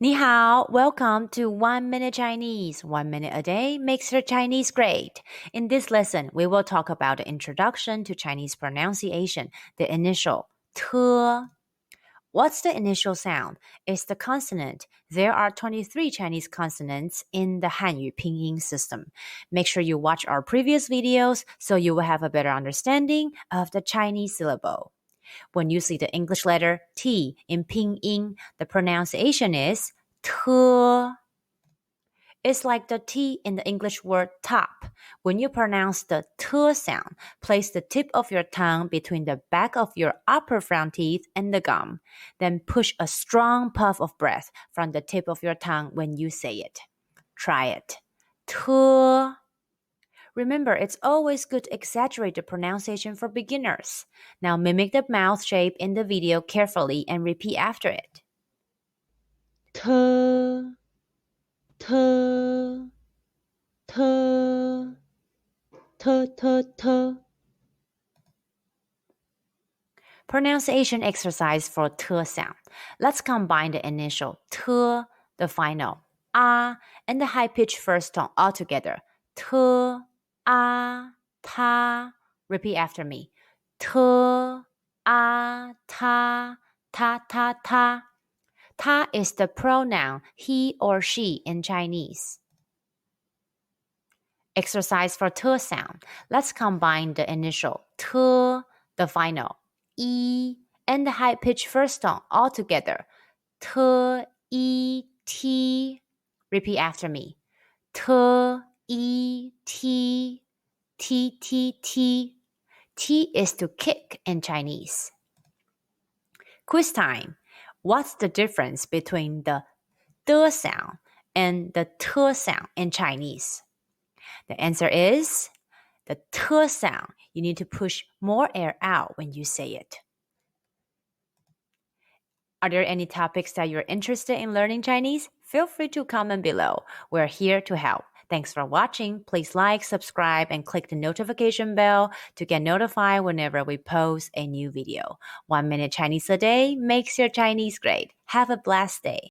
你好, welcome to 1 Minute Chinese. 1 minute a day makes your Chinese great. In this lesson, we will talk about the introduction to Chinese pronunciation, the initial T. What's the initial sound? It's the consonant. There are 23 Chinese consonants in the Hanyu Pinyin system. Make sure you watch our previous videos so you will have a better understanding of the Chinese syllable. When you see the English letter T in Pinyin, the pronunciation is T. It's like the T in the English word top. When you pronounce the T sound, place the tip of your tongue between the back of your upper front teeth and the gum. Then push a strong puff of breath from the tip of your tongue when you say it. Try it. T. Remember, it's always good to exaggerate the pronunciation for beginners. Now mimic the mouth shape in the video carefully and repeat after it. T, T, T, T, T, T. Pronunciation exercise for T sound. Let's combine the initial T, the final A, and the high-pitched first tone all together. T, A, ta. Repeat after me. T, A, ta, ta, ta, ta. Ta is the pronoun he or she in Chinese. Exercise for T sound. Let's combine the initial T, the final E, and the high-pitched first tone all together. T, E, T. Repeat after me. T, E, T, T, T, T. T is to kick in Chinese. Quiz time. What's the difference between the D sound and the T sound in Chinese? The answer is the T sound. You need to push more air out when you say it. Are there any topics that you're interested in learning Chinese? Feel free to comment below. We're here to help. Thanks for watching. Please like, subscribe, and click the notification bell to get notified whenever we post a new video. 1 minute Chinese a day makes your Chinese great. Have a blessed day.